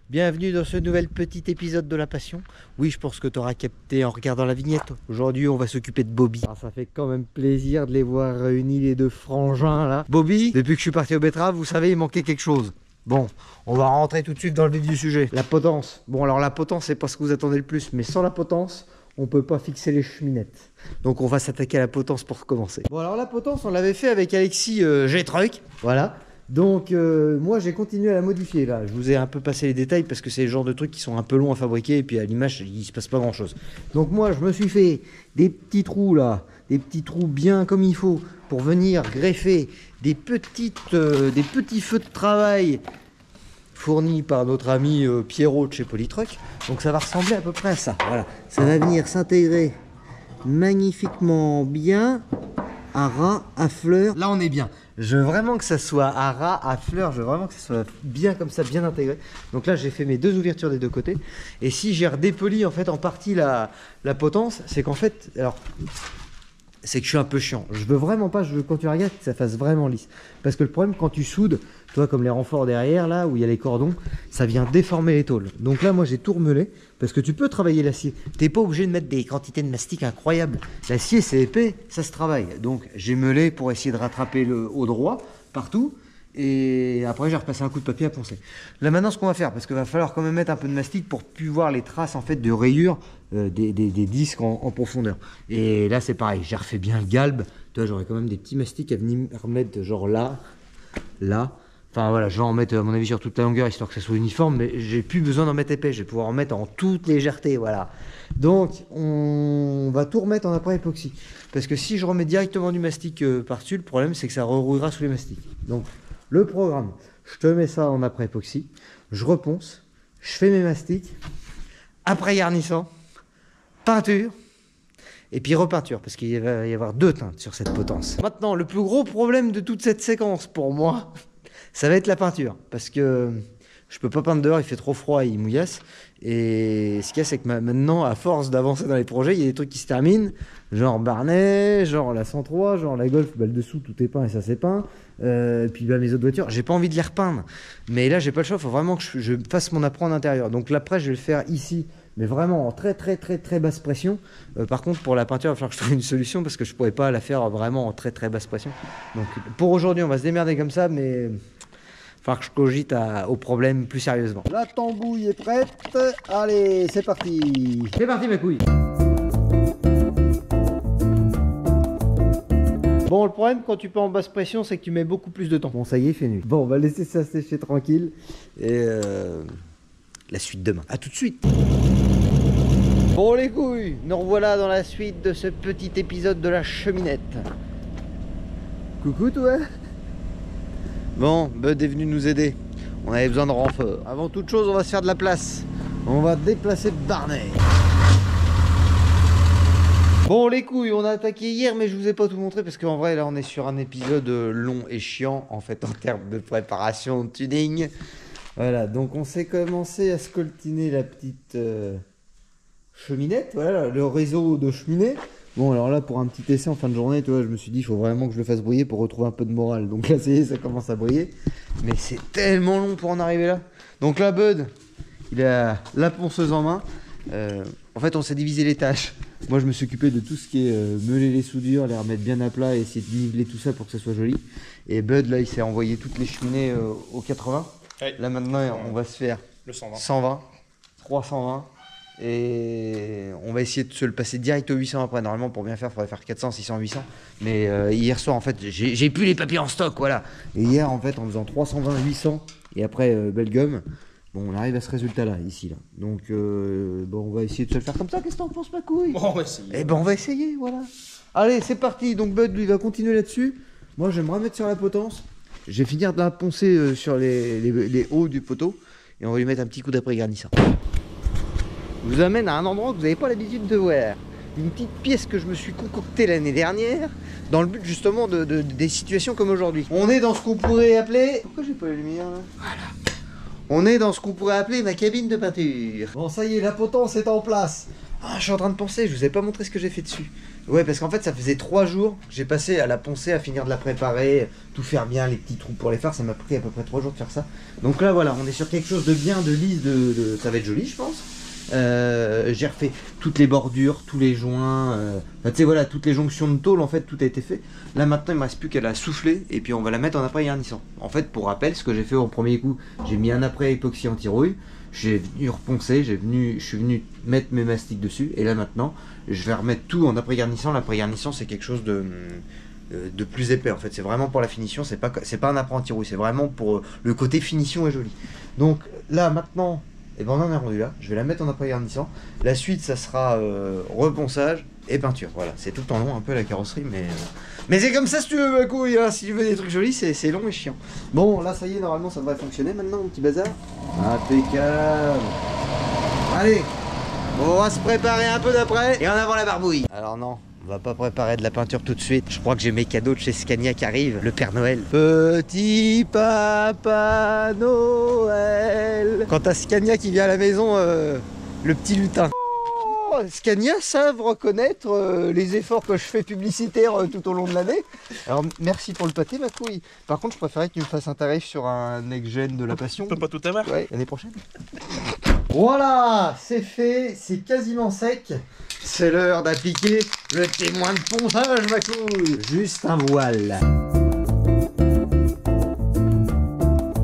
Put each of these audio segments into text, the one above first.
Bienvenue dans ce nouvel petit épisode de La Passion. Oui, je pense que tu auras capté en regardant la vignette. Aujourd'hui, on va s'occuper de Bobby. Alors, ça fait quand même plaisir de les voir réunis, les deux frangins là. Bobby, depuis que je suis parti au betterave, vous savez, il manquait quelque chose. Bon, on va rentrer tout de suite dans le vif du sujet. La potence. Bon, alors la potence, c'est pas ce que vous attendez le plus, mais sans la potence, on peut pas fixer les cheminettes. Donc on va s'attaquer à la potence pour commencer. Bon, alors la potence, on l'avait fait avec Alexis G-Truck. Voilà. Donc moi j'ai continué à la modifier là, je vous ai un peu passé les détails parce que c'est le genre de trucs qui sont un peu longs à fabriquer et puis à l'image il se passe pas grand chose. Donc moi je me suis fait des petits trous là, des petits trous bien comme il faut pour venir greffer des petits feux de travail fournis par notre ami Pierrot de chez Polytruck. Donc ça va ressembler à peu près à ça, voilà. Ça va venir s'intégrer magnifiquement bien à ras, à fleurs. Là on est bien. Je veux vraiment que ça soit à ras, à fleurs, je veux vraiment que ça soit bien comme ça, bien intégré. Donc là j'ai fait mes deux ouvertures des deux côtés. Et si j'ai redépoli en fait en partie la potence, c'est qu'en fait, alors c'est que je suis un peu chiant. Je veux vraiment pas, quand tu regardes, que ça fasse vraiment lisse. Parce que le problème quand tu soudes, toi comme les renforts derrière là où il y a les cordons, ça vient déformer les tôles. Donc là moi j'ai tout remeulé parce que tu peux travailler l'acier. T'es pas obligé de mettre des quantités de mastic incroyables. L'acier c'est épais, ça se travaille. Donc j'ai meulé pour essayer de rattraper le haut droit partout. Et après j'ai repassé un coup de papier à poncer. Là maintenant ce qu'on va faire, parce qu'il va falloir quand même mettre un peu de mastic pour plus voir les traces en fait de rayures des disques en profondeur. Et là c'est pareil, j'ai refait bien le galbe. Toi j'aurais quand même des petits mastics à venir remettre genre là. Enfin voilà, je vais en mettre à mon avis sur toute la longueur histoire que ça soit uniforme, mais j'ai plus besoin d'en mettre épais, je vais pouvoir en mettre en toute légèreté, voilà. Donc on va tout remettre en après époxy, parce que si je remets directement du mastic par-dessus, le problème c'est que ça rerouillera sous les mastics. Donc le programme, je te mets ça en après époxy, je reponce, je fais mes mastics, après garnissant, peinture, et puis repeinture, parce qu'il va y avoir deux teintes sur cette potence. Maintenant, le plus gros problème de toute cette séquence pour moi, ça va être la peinture, parce que je peux pas peindre dehors, il fait trop froid, il mouillasse. Et ce qu'il y a, c'est que maintenant, à force d'avancer dans les projets, il y a des trucs qui se terminent, genre Barnet, genre la 103, genre la Golf, bah, le dessous tout est peint et ça c'est peint. Puis bah, mes autres voitures, j'ai pas envie de les repeindre. Mais là, j'ai pas le choix, il faut vraiment que je fasse mon apprendre intérieur. Donc l'après, je vais le faire ici, mais vraiment en très basse pression. Par contre, pour la peinture, il va falloir que je trouve une solution parce que je pourrais pas la faire vraiment en très basse pression. Donc pour aujourd'hui, on va se démerder comme ça, mais il va falloir que je cogite au problème plus sérieusement. La tambouille est prête. Allez, c'est parti. C'est parti mes couilles. Bon, le problème quand tu peux en basse pression, c'est que tu mets beaucoup plus de temps. Bon, ça y est, il fait nuit. Bon, on va laisser ça sécher tranquille. Et la suite demain. A tout de suite. Bon les couilles, nous revoilà dans la suite de ce petit épisode de la cheminette. Coucou toi. Bon, Bud est venu nous aider. On avait besoin de renfort. Avant toute chose, on va se faire de la place. On va déplacer Barnet. Bon les couilles, on a attaqué hier mais je vous ai pas tout montré parce qu'en vrai là on est sur un épisode long et chiant en fait en termes de préparation de tuning. Voilà, donc on s'est commencé à scoltiner la petite cheminette, voilà, le réseau de cheminées. Bon alors là pour un petit essai en fin de journée, tu vois, je me suis dit il faut vraiment que je le fasse briller pour retrouver un peu de morale. Donc là ça commence à briller, mais c'est tellement long pour en arriver là. Donc là Bud, il a la ponceuse en main. En fait on s'est divisé les tâches. Moi je me suis occupé de tout ce qui est meuler les soudures, les remettre bien à plat et essayer de niveler tout ça pour que ça soit joli. Et Bud là il s'est envoyé toutes les cheminées au 80. Ouais. Là maintenant on va se faire le 120, 320 et on va essayer de se le passer direct au 800 après. Normalement pour bien faire il faudrait faire 400, 600, 800. Mais hier soir en fait j'ai plus les papiers en stock, voilà. Et hier en fait en faisant 320, 800 et après belle gomme, bon on arrive à ce résultat là ici là. Donc bon on va essayer de se le faire comme ça. Qu'est-ce que t'en penses ma couille? Bon on va essayer. Eh ben on va essayer, voilà. Allez c'est parti. Donc Bud lui va continuer là-dessus. Moi je vais me remettre sur la potence. Je vais finir de la poncer sur les hauts du poteau et on va lui mettre un petit coup d'après garnissant. Je vous amène à un endroit que vous n'avez pas l'habitude de voir. Une petite pièce que je me suis concoctée l'année dernière dans le but justement des situations comme aujourd'hui. On est dans ce qu'on pourrait appeler... Pourquoi j'ai pas la lumière là? Voilà. On est dans ce qu'on pourrait appeler ma cabine de peinture. Bon ça y est, la potence est en place. Ah, je suis en train de penser, je vous ai pas montré ce que j'ai fait dessus. Ouais, parce qu'en fait, ça faisait 3 jours que j'ai passé à la poncer, à finir de la préparer, tout faire bien, les petits trous pour les phares. Ça m'a pris à peu près 3 jours de faire ça. Donc là, voilà, on est sur quelque chose de bien, de lisse, ça va être joli, je pense. J'ai refait toutes les bordures, tous les joints, tu sais, voilà, toutes les jonctions de tôle, en fait, tout a été fait. Là, maintenant, il me reste plus qu'à la souffler et puis on va la mettre en après garnissant. En fait, pour rappel, ce que j'ai fait au premier coup, j'ai mis un après époxy anti-rouille. J'ai venu reponcer, je suis venu mettre mes mastiques dessus et là maintenant je vais remettre tout en après garnissant. L'après garnissant c'est quelque chose de plus épais en fait, c'est vraiment pour la finition, c'est pas un après anti-rouille, c'est vraiment pour le côté finition et joli. Donc là maintenant, et ben on en est rendu là, je vais la mettre en après garnissant. La suite ça sera reponçage et peinture, voilà, c'est tout le temps long un peu la carrosserie mais c'est comme ça si tu veux ma couille, hein. Si tu veux des trucs jolis c'est long et chiant. Bon là ça y est, normalement ça devrait fonctionner maintenant mon petit bazar. Impeccable. Allez, on va se préparer un peu d'après et en avant la barbouille. Alors non, on va pas préparer de la peinture tout de suite. Je crois que j'ai mes cadeaux de chez Scania qui arrivent, le Père Noël. Petit Papa Noël. Quand t'as Scania qui vient à la maison, le petit lutin. Scania savent reconnaître les efforts que je fais publicitaires tout au long de l'année. Alors merci pour le pâté ma couille. Par contre je préférais que tu me fasses un tarif sur un next-gen de la passion. On peut pas tout avoir. Ouais, l'année prochaine. Voilà, c'est fait, c'est quasiment sec. C'est l'heure d'appliquer le témoin de ponçage ma couille. Juste un voile.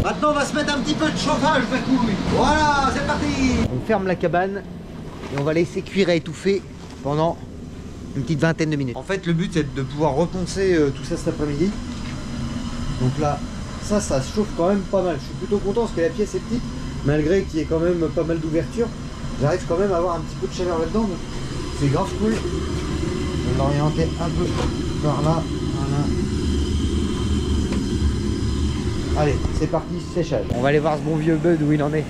Maintenant on va se mettre un petit peu de chauffage ma couille. Voilà, c'est parti. On ferme la cabane. Et on va laisser cuire et étouffer pendant une petite vingtaine de minutes. En fait, le but c'est de pouvoir reponcer tout ça cet après-midi. Donc là, ça chauffe quand même pas mal. Je suis plutôt content parce que la pièce est petite, malgré qu'il y ait quand même pas mal d'ouverture. J'arrive quand même à avoir un petit peu de chaleur là-dedans. Donc c'est grave cool. Je vais l'orienter un peu par là. Voilà. Allez, c'est parti, séchage. On va aller voir ce bon vieux Bud où il en est.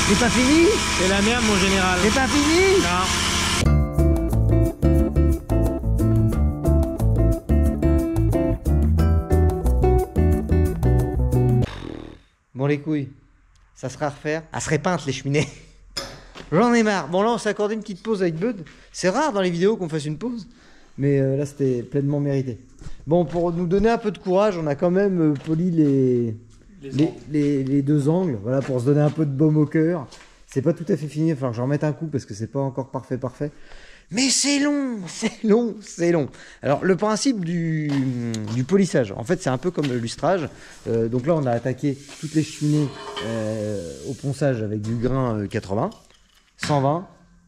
C'est pas fini? C'est la merde mon général. C'est pas fini? Non. Bon les couilles, ça sera à refaire. À se repeindre les cheminées. J'en ai marre. Bon là on s'est accordé une petite pause avec Bud. C'est rare dans les vidéos qu'on fasse une pause. Mais là c'était pleinement mérité. Bon, pour nous donner un peu de courage, on a quand même poli les deux angles, voilà, pour se donner un peu de baume au cœur. C'est pas tout à fait fini, il va falloir que j'en remette un coup parce que c'est pas encore parfait. Mais c'est long, c'est long, c'est long. Alors le principe du polissage, en fait c'est un peu comme le lustrage. Donc là on a attaqué toutes les cheminées au ponçage avec du grain 80, 120,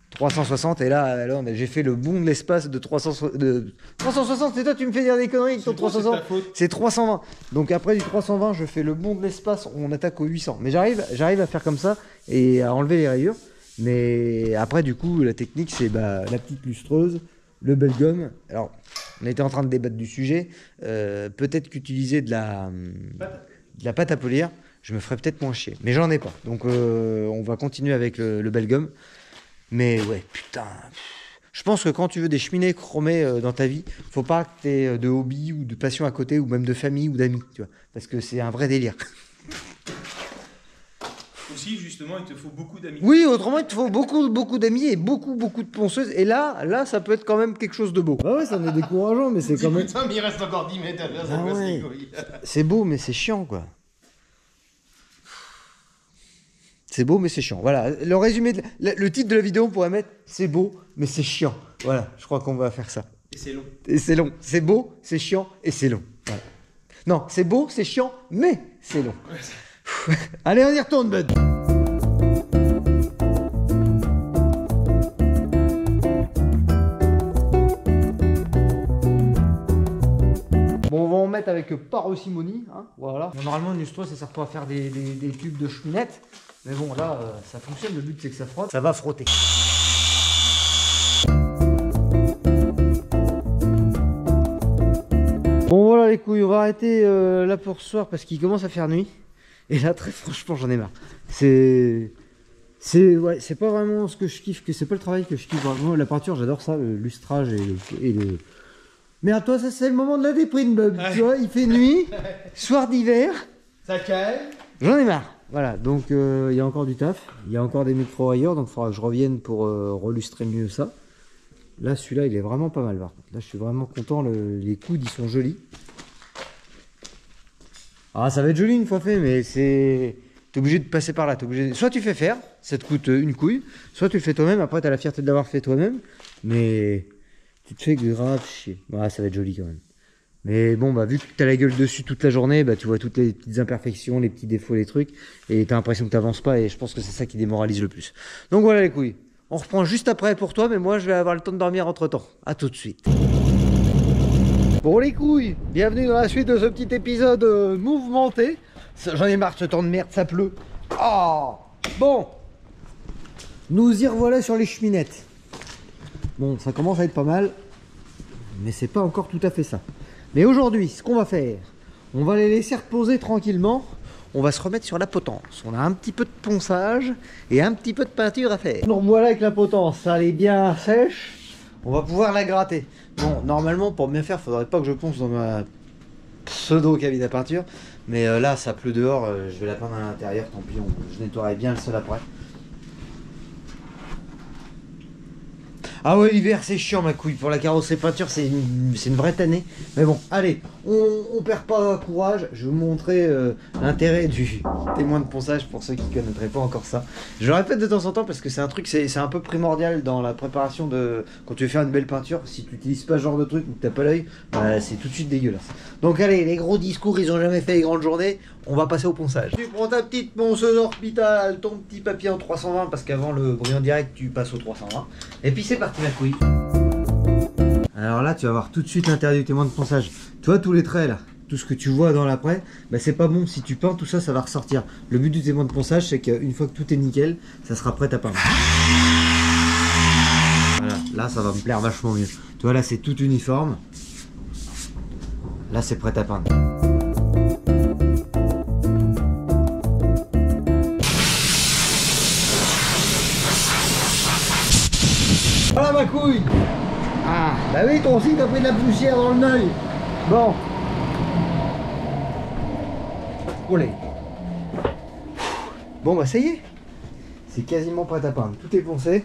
360 et là j'ai fait le bond de l'espace de 360. C'est toi tu me fais dire des conneries avec ton 360. C'est 320. Donc après du 320 je fais le bond de l'espace, on attaque au 800. Mais j'arrive à faire comme ça et à enlever les rayures. Mais après du coup la technique c'est la petite lustreuse, le belgum. Alors on était en train de débattre du sujet. Peut-être qu'utiliser de la pâte à polir, je me ferais peut-être moins chier. Mais j'en ai pas. Donc on va continuer avec le belgum. Mais ouais, putain, je pense que quand tu veux des cheminées chromées dans ta vie, faut pas que tu aies de hobby ou de passion à côté, ou même de famille ou d'amis, tu vois, parce que c'est un vrai délire. Aussi, justement, il te faut beaucoup d'amis. Oui, autrement, il te faut beaucoup d'amis et beaucoup de ponceuses. Et là, ça peut être quand même quelque chose de beau. Ah ouais, ça en est décourageant, mais c'est quand même... Putain, mais il reste encore 10 mètres à faire, ça passe les couilles. C'est beau, mais c'est chiant, quoi. C'est beau mais c'est chiant. Voilà, le résumé, le titre de la vidéo on pourrait mettre c'est beau mais c'est chiant. Voilà, je crois qu'on va faire ça. Et c'est long. Et c'est long. C'est beau, c'est chiant et c'est long. Voilà. Non, c'est beau, c'est chiant, mais c'est long. Allez, on y retourne, Bud. Bon, on va en mettre avec parcimonie, hein, voilà. Bon, normalement, une lustreuse, ça sert pas à faire des tubes de cheminette. Mais bon, là, ça fonctionne. Le but, c'est que ça frotte. Ça va frotter. Bon, voilà les couilles. On va arrêter là pour ce soir parce qu'il commence à faire nuit. Et là, très franchement, j'en ai marre. C'est pas vraiment ce que je kiffe. C'est pas le travail que je kiffe. Moi, la peinture, j'adore ça. Le lustrage et le... Merde, toi, ça, c'est le moment de la déprime, Bob. Ouais. Tu vois, il fait nuit. Soir d'hiver. Ça calme. J'en ai marre. Voilà, donc il y a encore du taf, il y a encore des micros ailleurs, donc il faudra que je revienne pour relustrer mieux ça. Là, celui-là, il est vraiment pas mal par contre. Là, je suis vraiment content, les coudes, ils sont jolis. Ah, ça va être joli une fois fait, mais c'est... T'es obligé de passer par là, t'es obligé... Soit tu fais faire, ça te coûte une couille, soit tu le fais toi-même, après t'as la fierté de l'avoir fait toi-même, mais tu te fais grave chier. Ah, ça va être joli quand même. Mais bon, bah vu que t'as la gueule dessus toute la journée, bah tu vois toutes les petites imperfections, les petits défauts, les trucs, et t'as l'impression que t'avances pas, et je pense que c'est ça qui démoralise le plus. Donc voilà les couilles, on reprend juste après pour toi, mais moi je vais avoir le temps de dormir entre temps. À tout de suite. Bon les couilles, bienvenue dans la suite de ce petit épisode mouvementé. J'en ai marre de ce temps de merde, ça pleut. Oh bon, nous y revoilà sur les cheminettes. Bon, ça commence à être pas mal, mais c'est pas encore tout à fait ça. Mais aujourd'hui, ce qu'on va faire, on va les laisser reposer tranquillement. On va se remettre sur la potence. On a un petit peu de ponçage et un petit peu de peinture à faire. Nous revoilà avec la potence, ça elle est bien sèche. On va pouvoir la gratter. Bon, normalement, pour bien faire, faudrait pas que je ponce dans ma pseudo cabine à peinture. Mais là, ça pleut dehors, je vais la peindre à l'intérieur. Tant pis, je nettoierai bien le sol après. Ah ouais, l'hiver c'est chiant ma couille, pour la carrosserie peinture c'est une vraie tannée. Mais bon, allez, on perd pas courage, je vais vous montrer l'intérêt du témoin de ponçage pour ceux qui ne connaîtraient pas encore ça. Je le répète de temps en temps parce que c'est un truc, c'est un peu primordial dans la préparation de... Quand tu veux faire une belle peinture, si tu n'utilises pas ce genre de truc ou que t'as pas l'œil, bah, c'est tout de suite dégueulasse. Donc allez, les gros discours, ils ont jamais fait les grandes journées, on va passer au ponçage. Tu prends ta petite ponceuse orbitale, ton petit papier en 320 parce qu'avant le brouillon direct tu passes au 320. Et puis c'est parti ma couille. Alors là tu vas voir tout de suite l'intérêt du témoin de ponçage. Tu vois tous les traits là, tout ce que tu vois dans l'après, bah c'est pas bon, si tu peins tout ça, ça va ressortir. Le but du témoin de ponçage c'est qu'une fois que tout est nickel, ça sera prêt à peindre. Voilà, là ça va me plaire vachement mieux. Tu vois là c'est tout uniforme. Là c'est prêt à peindre. Voilà ma couille. Ah, bah oui, toi aussi t'as pris de la poussière dans le œil. Bon. Olé. Bon bah ça y est. C'est quasiment prêt à peindre. Tout est poncé.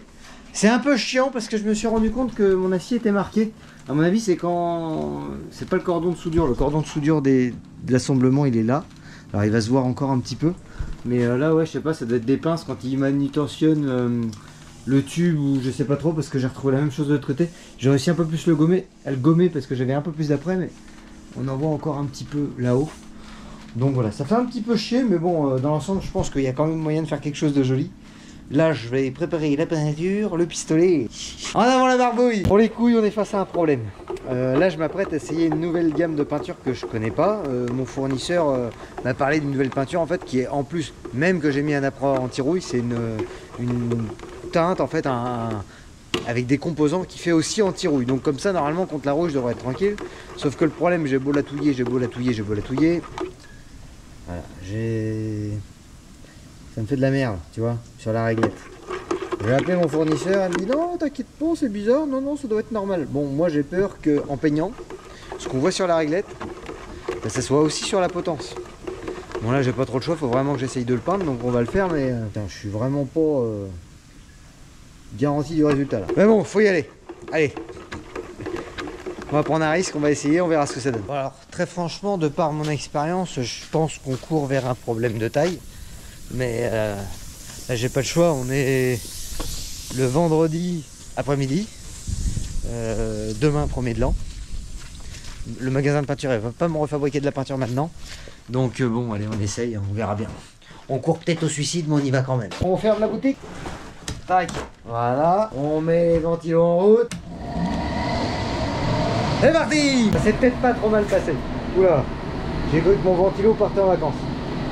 C'est un peu chiant parce que je me suis rendu compte que mon acier était marqué. À mon avis c'est quand... C'est pas le cordon de soudure. Le cordon de soudure de l'assemblement il est là. Alors il va se voir encore un petit peu. Mais là ouais je sais pas, ça doit être des pinces quand ils manutentionnent le tube ou je sais pas trop parce que j'ai retrouvé la même chose de l'autre côté. J'ai réussi un peu plus à le gommer parce que j'avais un peu plus d'après, mais on en voit encore un petit peu là-haut. Donc voilà, ça fait un petit peu chier, mais bon, dans l'ensemble, je pense qu'il y a quand même moyen de faire quelque chose de joli. Là, je vais préparer la peinture, le pistolet. En avant la barbouille. Pour les couilles, on est face à un problème. Là, je m'apprête à essayer une nouvelle gamme de peinture que je connais pas. Mon fournisseur m'a parlé d'une nouvelle peinture en fait qui est en plus, même que j'ai mis un apprend anti-rouille, c'est une teinte en fait avec des composants qui fait aussi anti-rouille. Donc comme ça, normalement, contre la rouille, je devrais être tranquille. Sauf que le problème, j'ai beau la touiller, voilà, ça me fait de la merde, tu vois, sur la réglette. J'ai appelé mon fournisseur, elle me dit non, t'inquiète pas, c'est bizarre, non, ça doit être normal. Bon, moi j'ai peur qu'en peignant, ce qu'on voit sur la réglette, bah, ça soit aussi sur la potence. Bon là, j'ai pas trop le choix, faut vraiment que j'essaye de le peindre, donc on va le faire, mais putain, je suis vraiment pas garanti du résultat là. Mais bon, faut y aller. Allez. On va prendre un risque, on va essayer, on verra ce que ça donne. Bon, alors, très franchement, de par mon expérience, je pense qu'on court vers un problème de taille. Mais là, j'ai pas le choix. On est le vendredi après-midi. Demain, 1er de l'an. Le magasin de peinture, il va pas me refabriquer de la peinture maintenant. Donc bon, allez, on essaye, on verra bien. On court peut-être au suicide, mais on y va quand même. On ferme la boutique. Tac. Voilà. On met les ventilos en route. C'est parti. Ça s'est peut-être pas trop mal passé. Oula, j'ai cru que mon ventilo partait en vacances.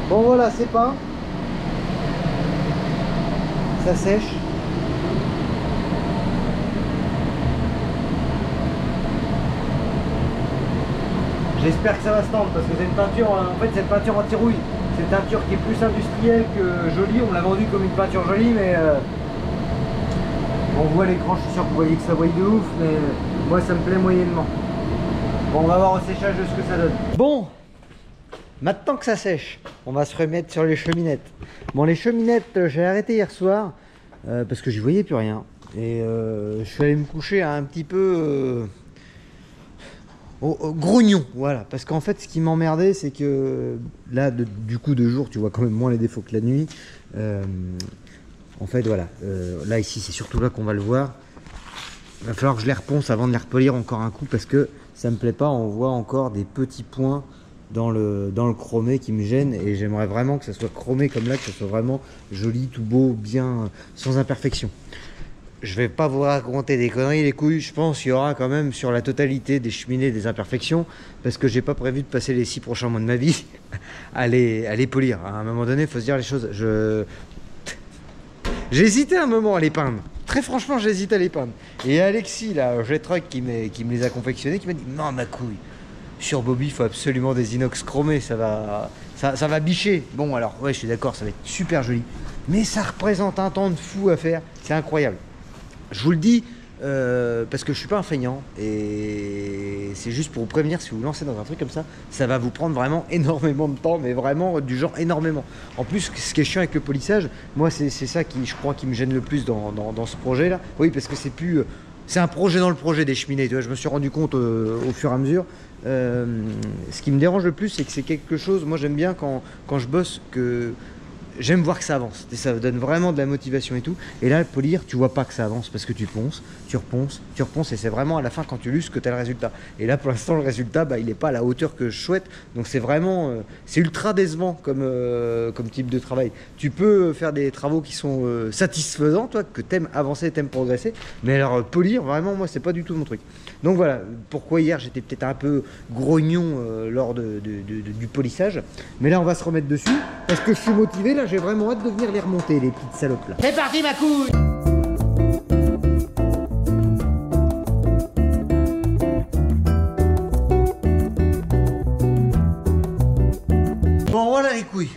Bon voilà, c'est peint. Ça sèche. J'espère que ça va se tendre parce que c'est une peinture, en fait c'est une peinture anti-rouille. C'est une peinture qui est plus industrielle que jolie. On l'a vendu comme une peinture jolie, mais on voit l'écran, je suis sûr que vous voyez que ça brille de ouf, mais moi ça me plaît moyennement. Bon, on va voir au séchage de ce que ça donne. Bon, Maintenant que ça sèche, on va se remettre sur les cheminettes. Bon, les cheminettes, j'ai arrêté hier soir parce que j'y voyais plus rien. Et je suis allé me coucher un petit peu au grognon, voilà. Parce qu'en fait, ce qui m'emmerdait, c'est que là, du coup, de jour, tu vois quand même moins les défauts que la nuit. En fait, voilà. Là, ici, c'est surtout là qu'on va le voir. Il va falloir que je les reponce avant de les repolir encore un coup parce que ça me plaît pas. On voit encore des petits points dans le chromé qui me gêne et j'aimerais vraiment que ça soit chromé comme là, que ça soit vraiment joli, tout beau, bien, sans imperfection. Je vais pas vous raconter des conneries les couilles, je pense qu'il y aura quand même sur la totalité des cheminées des imperfections parce que j'ai pas prévu de passer les 6 prochains mois de ma vie à les polir. À un moment donné, il faut se dire les choses. J'ai hésité un moment à les peindre. Très franchement, j'hésite à les peindre. Et Alexis, là, G-Truck, qui me les a confectionnés, qui m'a dit non, ma couille. Sur Bobby, il faut absolument des inox chromés, ça va bicher. Bon, alors, ouais, je suis d'accord, ça va être super joli. Mais ça représente un temps de fou à faire, c'est incroyable. Je vous le dis parce que je suis pas un feignant et c'est juste pour vous prévenir, si vous vous lancez dans un truc comme ça va vous prendre vraiment énormément de temps, mais vraiment du genre énormément. En plus, ce qui est chiant avec le polissage, moi, c'est ça qui, je crois, qui me gêne le plus dans ce projet-là. Oui, parce que c'est plus... c'est un projet dans le projet des cheminées, tu vois, je me suis rendu compte au fur et à mesure. Ce qui me dérange le plus, c'est que c'est quelque chose, moi j'aime bien quand je bosse, que j'aime voir que ça avance, et ça donne vraiment de la motivation et tout. Et là, le polir, tu vois pas que ça avance parce que tu ponces, tu reponces, et c'est vraiment à la fin quand tu lustres que tu as le résultat. Et là, pour l'instant, le résultat, bah, il n'est pas à la hauteur que je souhaite. Donc c'est vraiment, c'est ultra décevant comme type de travail. Tu peux faire des travaux qui sont satisfaisants, toi, que t'aimes avancer, t'aimes progresser, mais alors polir, vraiment, moi, c'est pas du tout mon truc. Donc voilà, pourquoi hier j'étais peut-être un peu grognon lors du polissage. Mais là, on va se remettre dessus parce que je suis motivé. Là, j'ai vraiment hâte de venir les remonter, les petites salopes là. C'est parti, ma couille! Bon, voilà les couilles.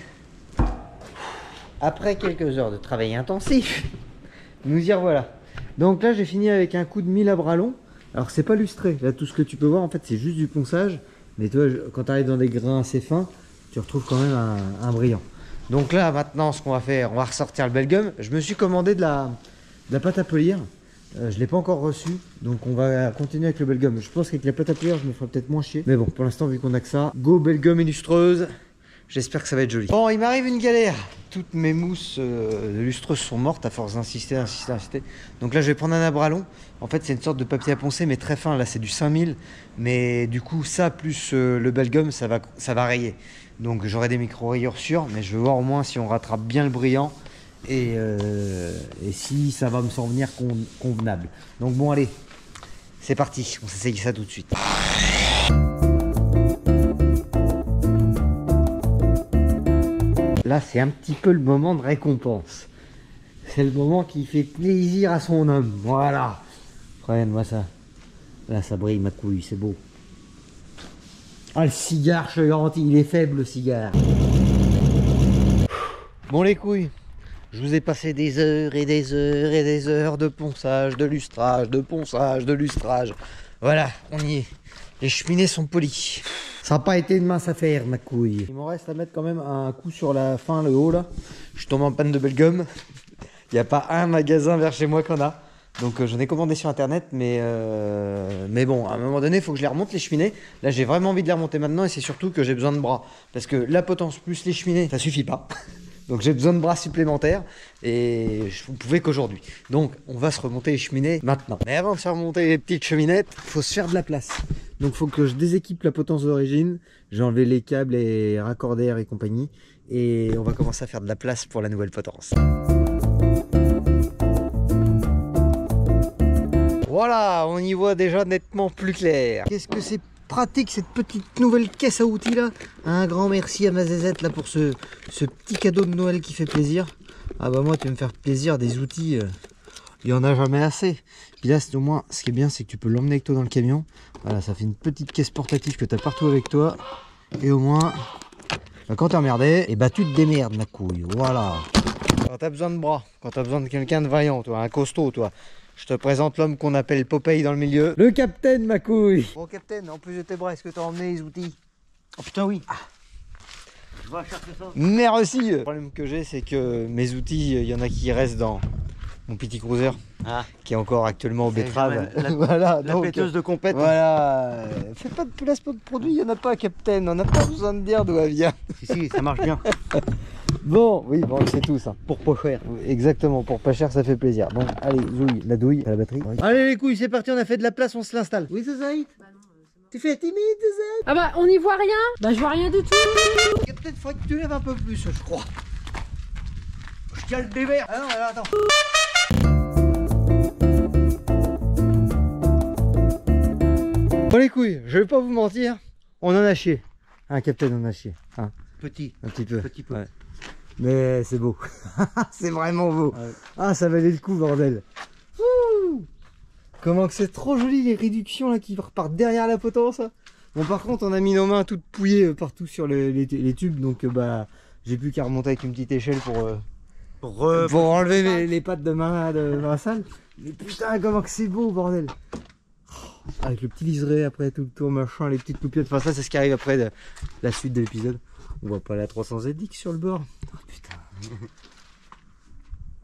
Après quelques heures de travail intensif, nous y revoilà. Donc là, j'ai fini avec un coup de 1000 à bras long. Alors c'est pas lustré, là tout ce que tu peux voir en fait c'est juste du ponçage, mais toi quand tu arrives dans des grains assez fins, tu retrouves quand même un brillant. Donc là maintenant ce qu'on va faire, on va ressortir le Belgum. Je me suis commandé de la pâte à polir, je l'ai pas encore reçu, donc on va continuer avec le Belgum. Je pense qu'avec la pâte à polir je me ferai peut-être moins chier, mais bon pour l'instant vu qu'on a que ça, go Belgum et lustreuse. J'espère que ça va être joli. Bon, il m'arrive une galère. Toutes mes mousses de lustreuse sont mortes à force d'insister. Donc là, je vais prendre un abralon. En fait, c'est une sorte de papier à poncer, mais très fin. Là, c'est du 5000. Mais du coup, ça plus le Belgum, ça va rayer. Donc j'aurai des micro-rayures sûres, mais je vais voir au moins si on rattrape bien le brillant. Et si ça va me s'en venir convenable. Donc bon, allez, c'est parti. On s'essaye ça tout de suite. Là, c'est un petit peu le moment de récompense. C'est le moment qui fait plaisir à son homme. Voilà. Regarde-moi ça. Là, ça brille, ma couille, c'est beau. Ah, le cigare, je te garantis, il est faible, le cigare. Bon, les couilles, je vous ai passé des heures et des heures et des heures de ponçage, de lustrage, de ponçage, de lustrage. Voilà, on y est. Les cheminées sont polies. Ça n'a pas été une mince affaire, ma couille. Il m'en reste à mettre quand même un coup sur la fin, le haut là. Je tombe en panne de Belgum. Il n'y a pas un magasin vers chez moi qu'on a. Donc j'en ai commandé sur internet, mais bon, à un moment donné, il faut que je les remonte les cheminées. Là, j'ai vraiment envie de les remonter maintenant et c'est surtout que j'ai besoin de bras. Parce que la potence plus les cheminées, ça suffit pas. Donc j'ai besoin de bras supplémentaires et je ne pouvais qu'aujourd'hui. Donc on va se remonter les cheminées maintenant. Mais avant de se remonter les petites cheminettes, il faut se faire de la place. Donc il faut que je déséquipe la potence d'origine. J'ai enlevé les câbles et raccordaires et compagnie. Et on va commencer à faire de la place pour la nouvelle potence. Voilà, on y voit déjà nettement plus clair. Qu'est-ce que c'est pratique cette petite nouvelle caisse à outils là. Un grand merci à ma zézette là pour ce petit cadeau de Noël qui fait plaisir. Ah bah moi tu veux me faire plaisir, des outils, il n'y en a jamais assez. Puis là au moins ce qui est bien c'est que tu peux l'emmener avec toi dans le camion. Voilà, ça fait une petite caisse portative que tu as partout avec toi. Et au moins, bah, quand t'es emmerdé, et bah tu te démerdes ma couille, voilà. Quand t'as besoin de bras, quand t'as besoin de quelqu'un de vaillant, toi, un costaud toi. Je te présente l'homme qu'on appelle Popeye dans le milieu. Le capitaine, ma couille. Bon, capitaine, en plus de tes bras, est-ce que t'as emmené les outils? Oh putain, oui. Ah. Va chercher ça. Merci. Le problème que j'ai, c'est que mes outils, il y en a qui restent dans mon petit cruiser, qui est encore actuellement au betterave. Voilà, La donc, péteuse de compète. voilà. Fais pas de placement de produit, il n'y en a pas, Captain. On n'a pas besoin de dire d'où elle vient. Si, ça marche bien. Bon, oui, bon, c'est tout ça. Pour pas cher. Exactement, pour pas cher, ça fait plaisir. Bon, allez, Zoui, la douille, à la batterie. Allez, les couilles, c'est parti, on a fait de la place, on se l'installe. Oui, c'est ça. Tu fais timide, c'est ça. Ah bah on n'y voit rien. Bah je vois rien du tout. Captain, faudrait que tu lèves un peu plus, je crois. Je tiens le dévers. Ah non, alors attends. Bon les couilles, je vais pas vous mentir, on en a chié. Hein, Captain, on en a chié. Hein, Petit. un petit peu. Petit peu. Ouais. Mais c'est beau. C'est vraiment beau. Ouais. Ah, ça valait le coup, bordel. Ouh. Comment que c'est trop joli les réductions là qui repartent derrière la potence. Bon, par contre, on a mis nos mains toutes pouillées partout sur les tubes, donc bah j'ai plus qu'à remonter avec une petite échelle pour enlever les pattes de ma salle. Mais putain, comment que c'est beau, bordel. Oh, avec le petit liseré après tout le tour, machin, les petites loupiottes. Enfin, ça, c'est ce qui arrive après la suite de l'épisode. On voit pas la 300 ZX sur le bord. Oh, putain.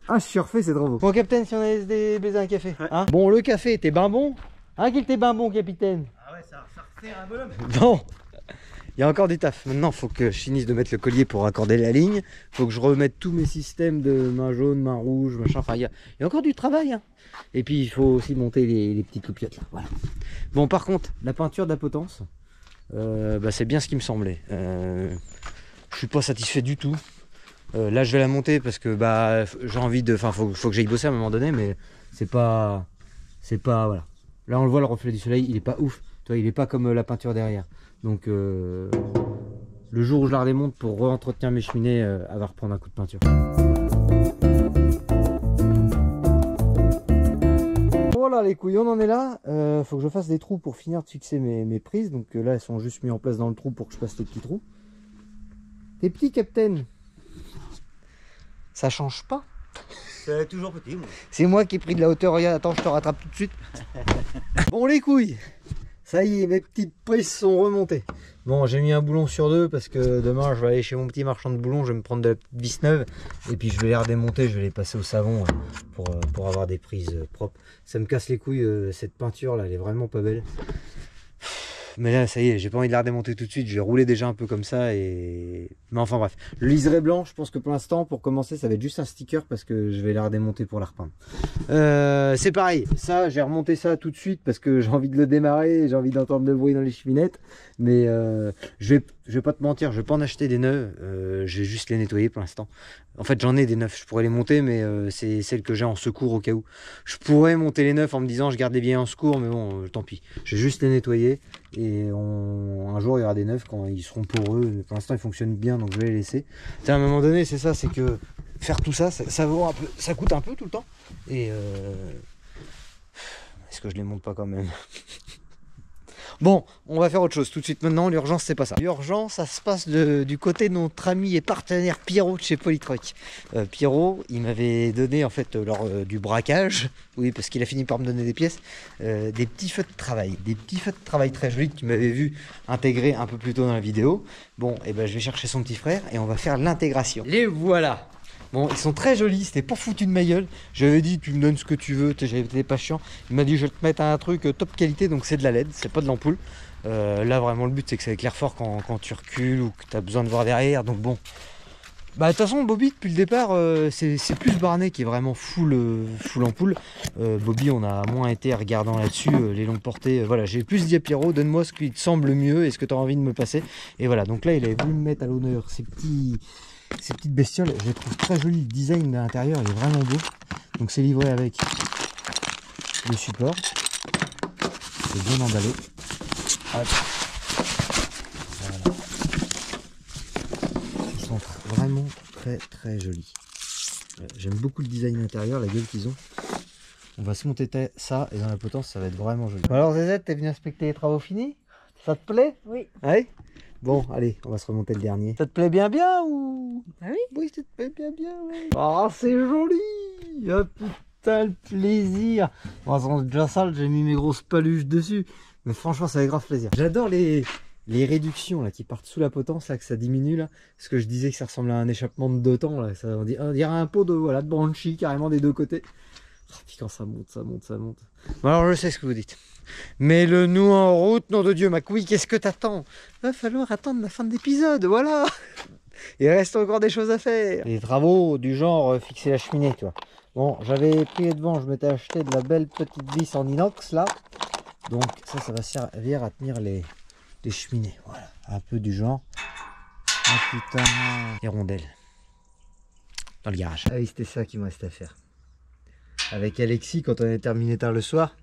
Ah, je suis refait, c'est trop beau. Bon, Capitaine, si on allait se baiser un café. Ouais. Hein, bon, le café était ben bon. Hein, qu'il était ben bon, Capitaine. Ah ouais, ça refait un bonhomme. Bon, il y a encore du taf. Maintenant, il faut que je finisse de mettre le collier pour raccorder la ligne. Il faut que je remette tous mes systèmes de main jaune, main rouge, machin. Enfin, il y a encore du travail. Hein. Et puis, il faut aussi monter les petites loupiottes là. Voilà. Bon, par contre, la peinture de la potence, bah, c'est bien ce qui me semblait. Je suis pas satisfait du tout. Là, je vais la monter parce que bah, j'ai envie de. Enfin, faut que j'aille bosser à un moment donné, mais c'est pas. Voilà. Là, on le voit, le reflet du soleil, il est pas ouf. Tu vois, il est pas comme la peinture derrière. Donc, le jour où je la redémonte pour re-entretenir mes cheminées, elle va reprendre un coup de peinture. Voilà les couilles, on en est là. Faut que je fasse des trous pour finir de fixer mes prises. Donc là, elles sont juste mises en place dans le trou pour que je fasse les petits trous. T'es petit, Captain. Ça change pas. C'est toujours petit, moi. C'est moi qui ai pris de la hauteur. Regarde, attends, je te rattrape tout de suite. Bon, les couilles. Ça y est, mes petites prises sont remontées. Bon, j'ai mis un boulon sur deux parce que demain, je vais aller chez mon petit marchand de boulons. Je vais me prendre de la petite vis neuve. Et puis, je vais les redémonter. Je vais les passer au savon pour avoir des prises propres. Ça me casse les couilles. Cette peinture là, elle est vraiment pas belle. Mais là, ça y est, j'ai pas envie de la redémonter tout de suite. Je vais rouler déjà un peu comme ça. Mais enfin bref. Le liseré blanc, je pense que pour l'instant, pour commencer, ça va être juste un sticker parce que je vais la redémonter pour la repeindre. C'est pareil. Ça, j'ai remonté ça tout de suite parce que j'ai envie de le démarrer. J'ai envie d'entendre le bruit dans les cheminettes. Mais je vais pas te mentir, je vais pas en acheter des neufs. Je vais juste les nettoyer pour l'instant. En fait, j'en ai des neufs. Je pourrais les monter, mais c'est celles que j'ai en secours au cas où. Je pourrais monter les neufs en me disant je garde les vieilles en secours, mais bon, tant pis. Je vais juste les nettoyer. Et un jour, il y aura des neufs quand ils seront poreux. Pour l'instant, ils fonctionnent bien, donc je vais les laisser. À un moment donné, c'est ça, c'est que faire tout ça, ça vaut un peu, ça coûte un peu tout le temps. Et est-ce que je les monte pas quand même? Bon, on va faire autre chose tout de suite maintenant. L'urgence, c'est pas ça. L'urgence, ça se passe du côté de notre ami et partenaire Pierrot de chez Polytruck. Pierrot, il m'avait donné en fait lors du braquage, oui, parce qu'il a fini par me donner des pièces, des petits feux de travail. Des petits feux de travail très jolis que tu m'avais vu intégrer un peu plus tôt dans la vidéo. Bon, et ben je vais chercher son petit frère et on va faire l'intégration. Les voilà. Bon, ils sont très jolis, c'était pas foutu de ma gueule. J'avais dit, tu me donnes ce que tu veux, j'étais pas chiant. Il m'a dit, je vais te mettre un truc top qualité, donc c'est de la LED, c'est pas de l'ampoule. Là, vraiment, le but, c'est que ça éclaire fort quand tu recules ou que tu as besoin de voir derrière. Donc bon. Bah, de toute façon, Bobby, depuis le départ, c'est plus Barnet qui est vraiment full ampoule. Bobby, on a moins été regardant là-dessus, les longues portées. Voilà, j'ai plus dit à Pierrot, donne-moi ce qui te semble mieux et ce que tu as envie de me passer. Et voilà, donc là, il avait voulu me mettre à l'honneur ces petites bestioles. Je les trouve très jolies. Le design de l'intérieur, il est vraiment beau. Donc c'est livré avec le support. C'est bien emballé. Hop. Voilà. Ils sont vraiment très jolis. J'aime beaucoup le design intérieur, la gueule qu'ils ont. On va se monter ça et dans la potence, ça va être vraiment joli. Alors Zézette, t'es venu inspecter les travaux finis? Ça te plaît? Oui. Ouais. Bon, allez, on va se remonter le dernier. Ça te plaît bien ou? Ah oui? Oui, ça te plaît bien, oui. Oh, c'est joli! Oh putain, le plaisir! Bon, elles sont déjà sales, j'ai mis mes grosses paluches dessus. Mais franchement, ça fait grave plaisir. J'adore les les réductions là qui partent sous la potence, là que ça diminue là, ce que je disais que ça ressemble à un échappement de 2 temps là, on dirait un pot de voilà de branchi carrément des deux côtés. Oh, puis quand ça monte, ça monte, ça monte. Bon, alors je sais ce que vous dites. Mets-le-nous en route, nom de Dieu, ma couille, qu'est-ce que t'attends? Va falloir attendre la fin de l'épisode, voilà. Il reste encore des choses à faire. Les travaux du genre fixer la cheminée, tu vois. Bon, j'avais pris les devants, je m'étais acheté de la belle petite vis en inox là. Donc ça va servir à tenir les cheminées. Voilà, un peu du genre. Ah putain, les rondelles. Dans le garage. Ah oui, c'était ça qu'il me reste à faire. Avec Alexis, quand on avait terminé tard le soir,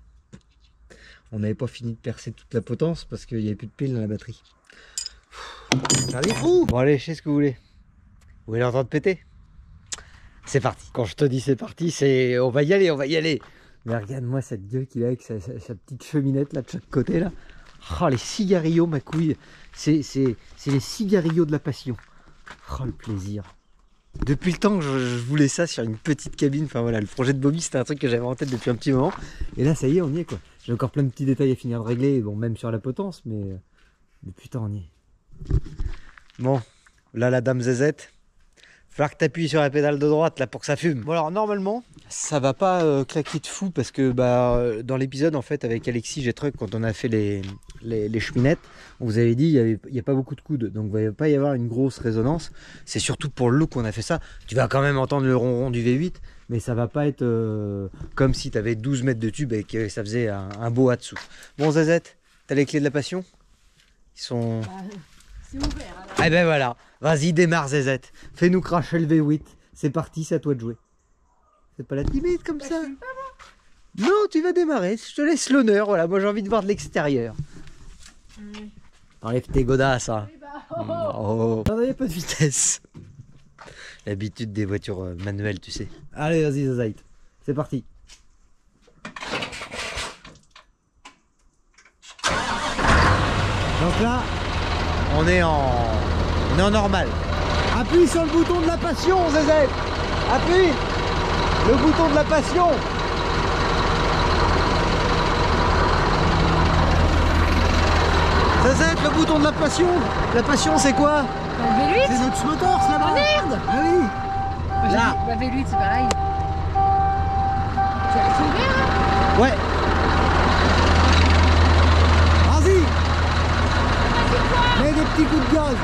on n'avait pas fini de percer toute la potence parce qu'il n'y avait plus de piles dans la batterie. Allez, bon allez, je sais ce que vous voulez. Vous voulez l'entendre péter? C'est parti. Quand je te dis c'est parti, c'est on va y aller, on va y aller. Mais regarde-moi cette gueule qu'il a avec sa petite cheminette là de chaque côté là. Oh les cigarillos ma couille. C'est les cigarillos de la passion. Oh le plaisir. Depuis le temps que je voulais ça sur une petite cabine. Enfin voilà, le projet de Bobby c'était un truc que j'avais en tête depuis un petit moment. Et là ça y est, on y est quoi. J'ai encore plein de petits détails à finir de régler. Bon même sur la potence, mais putain on y est. Bon, là la dame Zezette. Falloir que tu appuies sur la pédale de droite là pour que ça fume. Bon alors normalement ça va pas claquer de fou parce que dans l'épisode en fait avec Alexis G-Truck quand on a fait les cheminettes, on vous avait dit il n'y a pas beaucoup de coudes donc il va pas y avoir une grosse résonance. C'est surtout pour le look qu'on a fait ça. Tu vas quand même entendre le ronron du V8 mais ça va pas être comme si tu avais 12 mètres de tube et que ça faisait un beau dessous. Bon Zazette, t'as les clés de la passion? Ils sont... C'est ouvert alors. Eh ben voilà, vas-y démarre Zezette, fais-nous cracher le V8, c'est parti, c'est à toi de jouer. C'est pas la timide comme ça. Non, tu vas démarrer, je te laisse l'honneur, voilà, moi j'ai envie de voir de l'extérieur. Enlève tes godasses, hein. Oh, il n'y a pas de vitesse. L'habitude des voitures manuelles, tu sais. Allez, vas-y Zezette, c'est parti. Donc là, on est en normal. Appuie sur le bouton de la passion, Zezette. Appuie le bouton de la passion. Zezette, le bouton de la passion. La passion, c'est quoi? Le V8. C'est notre moteur, c'est là-bas. Oh merde. Ah oui. Là. Bah V8 c'est pareil. C'est ouvert hein? Ouais. Vas-y. Mets des petits coups de gaz.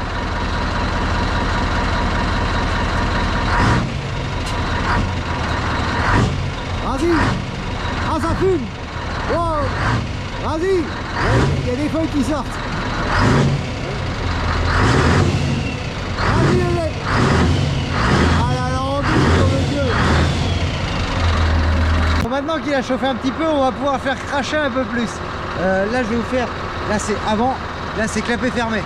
Vas-y. Ah ça fume. Wow. Vas-y. Il y a des feuilles qui sortent. Vas-y les mecs. Ah là là, on douce sur le Dieu. Bon, maintenant qu'il a chauffé un petit peu, on va pouvoir faire cracher un peu plus. Là je vais vous faire. Là c'est avant. Là c'est clapet fermé.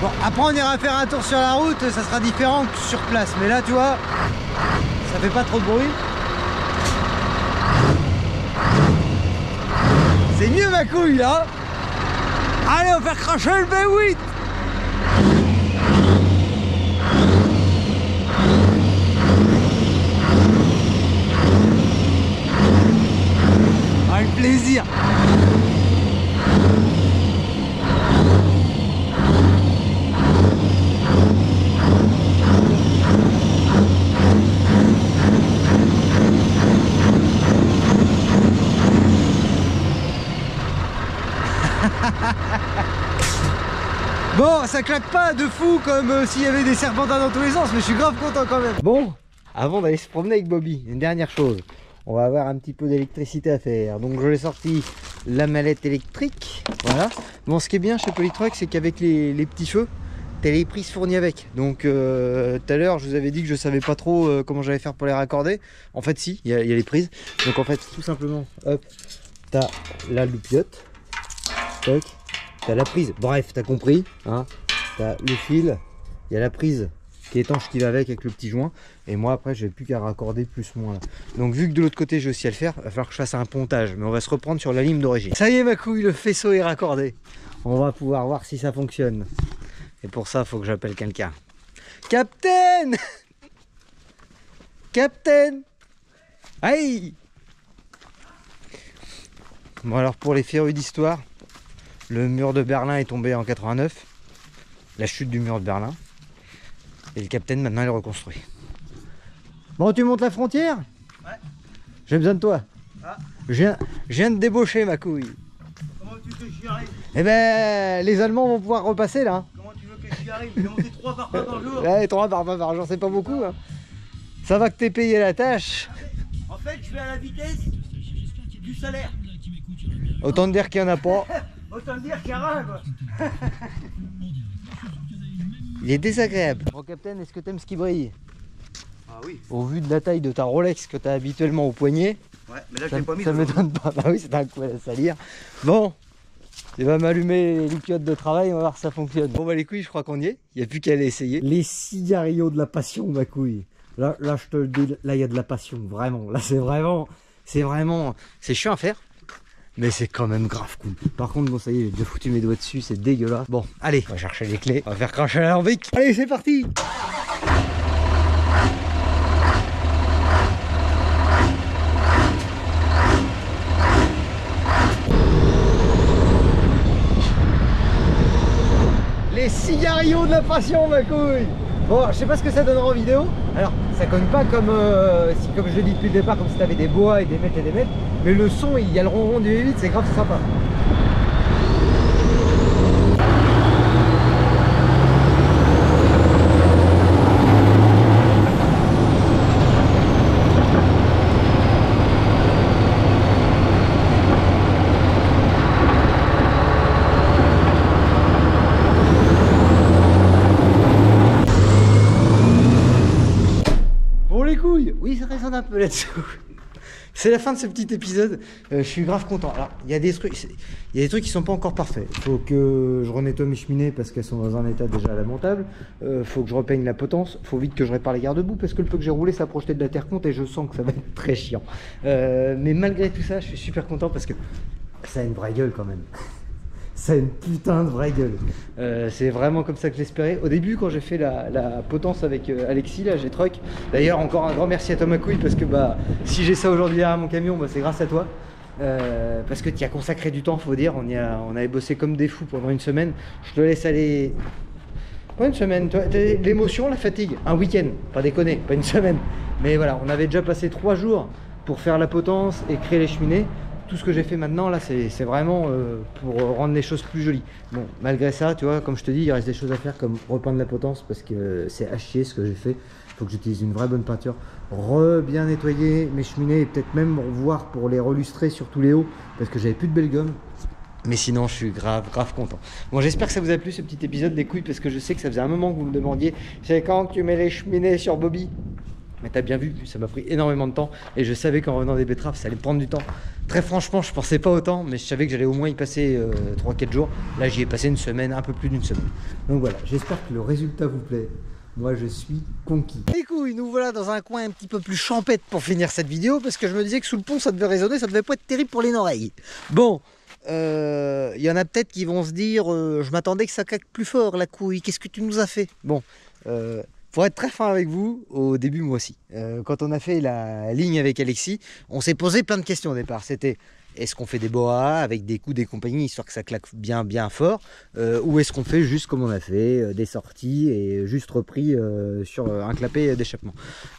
Bon après on ira faire un tour sur la route, ça sera différent que sur place. Mais là tu vois, ça fait pas trop de bruit. C'est mieux ma couille là. Allez on va faire cracher le V8. Ah le plaisir. Bon, ça claque pas de fou comme s'il y avait des serpentins dans tous les sens, mais je suis grave content quand même. Bon, avant d'aller se promener avec Bobby, une dernière chose. On va avoir un petit peu d'électricité à faire. Donc je l'ai sorti la mallette électrique. Voilà. Bon, ce qui est bien chez Polytruck, c'est qu'avec les petits feux, t'as les prises fournies avec. Donc tout à l'heure, je vous avais dit que je savais pas trop comment j'allais faire pour les raccorder. En fait, si, il y a les prises. Donc en fait, tout simplement, hop, t'as la loupiote. Toc. T'as la prise, bref, t'as compris, hein. T'as le fil, il y a la prise qui est étanche qui va avec le petit joint, et moi après j'ai plus qu'à raccorder plus moins là. Donc vu que de l'autre côté j'ai aussi à le faire, il va falloir que je fasse un pontage, mais on va se reprendre sur la ligne d'origine. Ça y est ma couille, le faisceau est raccordé. On va pouvoir voir si ça fonctionne. Et pour ça, il faut que j'appelle quelqu'un. Captain. Captain. Aïe. Bon alors pour les férus d'histoire, Le mur de Berlin est tombé en 89. La chute du mur de Berlin. Et le capitaine maintenant il est reconstruit. Bon, tu montes la frontière? Ouais. J'ai besoin de toi. Ah. Je viens de débaucher ma couille. Comment tu veux que j'y arrive? Eh ben, les Allemands vont pouvoir repasser là. Comment tu veux que j'y arrive? Je vais monter 3 par pas par jour. Ouais, 3 par jour, c'est pas beaucoup. Hein. Ça va que t'aies payé la tâche. En fait, je vais à la vitesse du salaire. Autant te dire qu'il y en a pas. Autant dire qu'il y a rien, quoi. Il est désagréable. Bon, capitaine, est-ce que t'aimes ce qui brille? Ah oui. Au vu de la taille de ta Rolex que t'as habituellement au poignet, Ouais, mais là, je ça, l'ai pas mis. ça m'étonne pas. Bah oui, c'est un coup à la salir. Bon, il va m'allumer les lipiotes de travail, on va voir si ça fonctionne. Bon, bah les couilles, je crois qu'on y est. Il n'y a plus qu'à aller essayer. Les cigarillos de la passion, ma couille. Là, je te le dis, là, il y a de la passion, vraiment. Là, c'est vraiment, c'est chiant à faire. Mais c'est quand même grave cool. Par contre, bon, ça y est, j'ai déjà foutu mes doigts dessus, c'est dégueulasse. Bon, allez, on va chercher les clés, on va faire cracher l'alambic. Allez, c'est parti! Les cigarillos de la passion, ma couille! Bon, je sais pas ce que ça donnera en vidéo. Alors, ça cogne pas comme si, comme je l'ai dit depuis le départ, comme si t'avais des bois et des mètres et des mètres. Mais le son, il y a le ronron du V8, c'est grave sympa. Oui, ça résonne un peu là-dessous. C'est la fin de ce petit épisode. Je suis grave content. Alors, il y a des trucs qui sont pas encore parfaits. Il faut que je renettoie mes cheminées parce qu'elles sont dans un état déjà lamentable. Faut que je repeigne la potence. Faut vite que je répare les garde-boue parce que le peu que j'ai roulé, ça a projeté de la terre compte et je sens que ça va être très chiant. Mais malgré tout ça, je suis super content parce que ça a une vraie gueule quand même. Ça a une putain de vraie gueule. C'est vraiment comme ça que j'espérais. Au début, quand j'ai fait la potence avec Alexis, là, j'ai truck. D'ailleurs, encore un grand merci à toi, ma couille, parce que bah, si j'ai ça aujourd'hui derrière mon camion, bah, c'est grâce à toi. Parce que tu as consacré du temps, faut dire. On avait bossé comme des fous pendant une semaine. Je te laisse aller. Pas une semaine, l'émotion, la fatigue. Un week-end, pas déconner, pas une semaine. Mais voilà, on avait déjà passé 3 jours pour faire la potence et créer les cheminées. Tout ce que j'ai fait maintenant là, c'est vraiment pour rendre les choses plus jolies. Bon, malgré ça, tu vois, comme je te dis, il reste des choses à faire comme repeindre la potence parce que c'est à chier ce que j'ai fait. Il faut que j'utilise une vraie bonne peinture, bien nettoyer mes cheminées et peut-être même voir pour les relustrer sur tous les hauts parce que j'avais plus de belle gomme. Mais sinon, je suis grave content. Bon, j'espère que ça vous a plu ce petit épisode des couilles parce que je sais que ça faisait un moment que vous me demandiez c'est quand que tu mets les cheminées sur Bobby. Mais t'as bien vu, ça m'a pris énormément de temps et je savais qu'en revenant des betteraves, ça allait prendre du temps. Très franchement, je pensais pas autant, mais je savais que j'allais au moins y passer 3-4 jours. Là, j'y ai passé une semaine, un peu plus d'une semaine. Donc voilà, j'espère que le résultat vous plaît. Moi, je suis conquis. Les couilles, nous voilà dans un coin un petit peu plus champêtre pour finir cette vidéo parce que je me disais que sous le pont, ça devait résonner, ça devait pas être terrible pour les oreilles. Bon, il y en a peut-être qui vont se dire je m'attendais que ça claque plus fort, la couille, qu'est-ce que tu nous as fait? Bon, pour être très franc avec vous, au début moi aussi, quand on a fait la ligne avec Alexis, on s'est posé plein de questions au départ. C'était est-ce qu'on fait des boas avec des coups des compagnies histoire que ça claque bien fort ou est-ce qu'on fait juste comme on a fait, des sorties et juste repris sur un clapet d'échappement.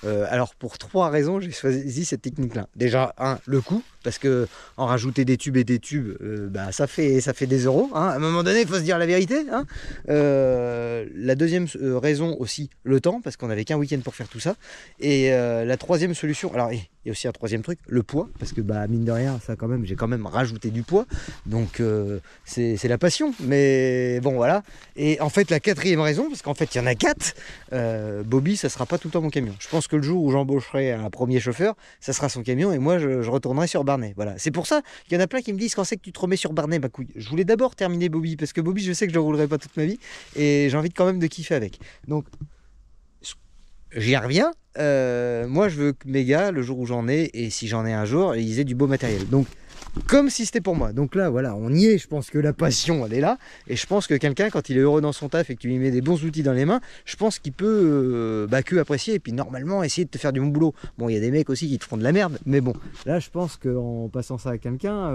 Alors pour 3 raisons, j'ai choisi cette technique-là. Déjà, le coût, parce que en rajouter des tubes et des tubes, bah, ça fait des euros. Hein. À un moment donné, il faut se dire la vérité. Hein. La deuxième raison aussi, le temps, parce qu'on n'avait qu'un week-end pour faire tout ça. Et la troisième solution, alors il y a aussi un troisième truc, le poids, parce que bah, mine de rien, ça quand même, j'ai quand même rajouté du poids. Donc c'est la passion. Mais bon, voilà. Et en fait, la 4e raison, parce qu'en fait, il y en a 4, Bobby, ça sera pas tout le temps mon camion. Je pense que le jour où j'embaucherai un premier chauffeur, ça sera son camion et moi, je retournerai sur Barnet. Voilà. C'est pour ça qu'il y en a plein qui me disent quand c'est que tu te remets sur Barnet, ma couille. Je voulais d'abord terminer Bobby, parce que Bobby, je sais que je ne roulerai pas toute ma vie et j'ai envie quand même de kiffer avec. Donc, j'y reviens. Moi, je veux que mes gars, le jour où j'en ai, et si j'en ai un jour, ils aient du beau matériel. Donc, comme si c'était pour moi. Donc là, voilà, on y est. Je pense que la passion, elle est là. Et je pense que quelqu'un, quand il est heureux dans son taf et que tu lui mets des bons outils dans les mains, je pense qu'il peut que apprécier et puis normalement essayer de te faire du bon boulot. Bon, il y a des mecs aussi qui te font de la merde, mais bon, là, je pense qu'en passant ça à quelqu'un,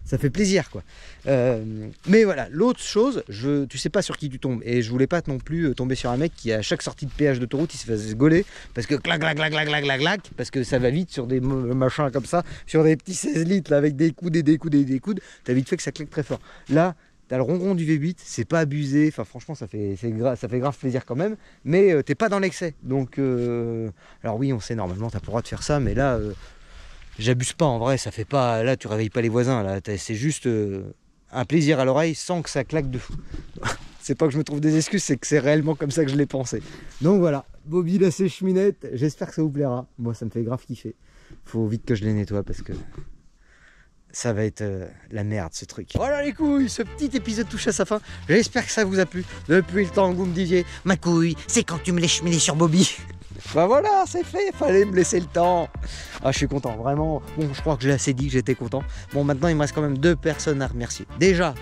ça fait plaisir, quoi. Mais voilà, l'autre chose, tu sais pas sur qui tu tombes. Et je voulais pas non plus tomber sur un mec qui, à chaque sortie de péage d'autoroute, il se fasse gauler parce que clac, clac, clac, clac, clac, clac, clac, parce que ça va vite sur des machins comme ça, sur des petits 16 litres là, avec des coudes et des coudes et des coudes, t'as vite fait que ça claque très fort. Là, t'as le ronron du V8, c'est pas abusé, enfin franchement ça fait grave plaisir quand même, mais t'es pas dans l'excès. Donc, alors oui, on sait normalement t'as pas le droit de faire ça, mais là, j'abuse pas en vrai, ça fait pas, là tu réveilles pas les voisins, là c'est juste un plaisir à l'oreille sans que ça claque de fou. C'est pas que je me trouve des excuses, c'est que c'est réellement comme ça que je l'ai pensé. Donc voilà, Bobby la sèche-minette, j'espère que ça vous plaira. Moi ça me fait grave kiffer. Faut vite que je les nettoie parce que ça va être la merde ce truc. Voilà les couilles, ce petit épisode touche à sa fin. J'espère que ça vous a plu. Depuis le temps que vous me disiez, ma couille, c'est quand tu me lèches cheminer sur Bobby. Bah voilà, c'est fait, fallait me laisser le temps. Ah, je suis content, vraiment. Bon, je crois que j'ai assez dit que j'étais content. Bon, maintenant il me reste quand même 2 personnes à remercier. Déjà,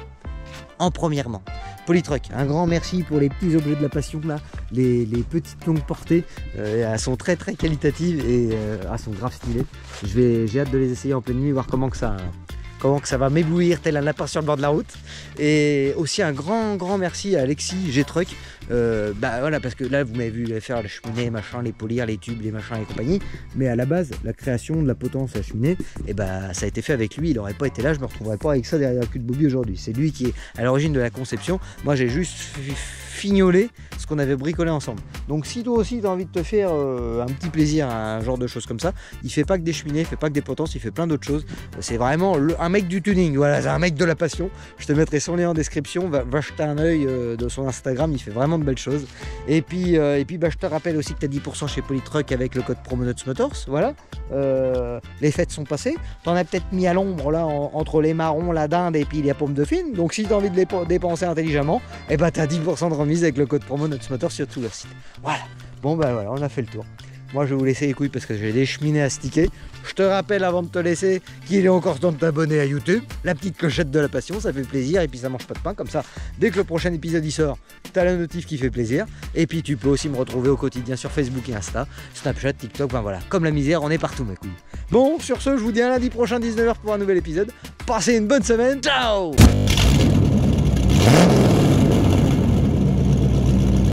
en premièrement, Polytruck, un grand merci pour les petits objets de la passion là, les petites longues portées, elles sont très très qualitatives et elles sont grave stylées. J'ai hâte de les essayer en pleine nuit, voir comment que ça va m'éblouir tel un lapin sur le bord de la route. Et aussi un grand merci à Alexis G-Truck, bah voilà, parce que là vous m'avez vu faire la cheminée, machin, les polir, les tubes, les machins et compagnie, mais à la base la création de la potence à la cheminée, et bah ça a été fait avec lui. Il aurait pas été là, je me retrouverais pas avec ça derrière le cul de Bobby aujourd'hui. C'est lui qui est à l'origine de la conception, moi j'ai juste fignolé ce qu'on avait bricolé ensemble. Donc si toi aussi tu as envie de te faire un petit plaisir à un genre de choses comme ça, il fait pas que des cheminées, il fait pas que des potences, il fait plein d'autres choses. C'est vraiment un mec du tuning, voilà, c'est un mec de la passion. Je te mettrai son lien en description, va jeter un œil de son Instagram, il fait vraiment de belles choses. Et puis bah, je te rappelle aussi que tu as 10% chez Polytruck avec le code promo Nuts Motors, voilà. Les fêtes sont passées, t'en as peut-être mis à l'ombre là entre les marrons, la dinde et puis les pommes de fine, donc si tu as envie de les dépenser intelligemment, et bah tu as 10% de remise avec le code promo Nuts Motors sur tout leur site. Voilà, bon bah voilà, on a fait le tour. Moi je vais vous laisser les couilles parce que j'ai des cheminées à sticker. Je te rappelle avant de te laisser qu'il est encore temps de t'abonner à YouTube. La petite clochette de la passion, ça fait plaisir et puis ça mange pas de pain. Comme ça, dès que le prochain épisode y sort, t'as la notif qui fait plaisir. Et puis tu peux aussi me retrouver au quotidien sur Facebook et Insta, Snapchat, TikTok, ben voilà. Comme la misère, on est partout mes couilles. Bon, sur ce, je vous dis à lundi prochain 19h pour un nouvel épisode. Passez une bonne semaine, ciao.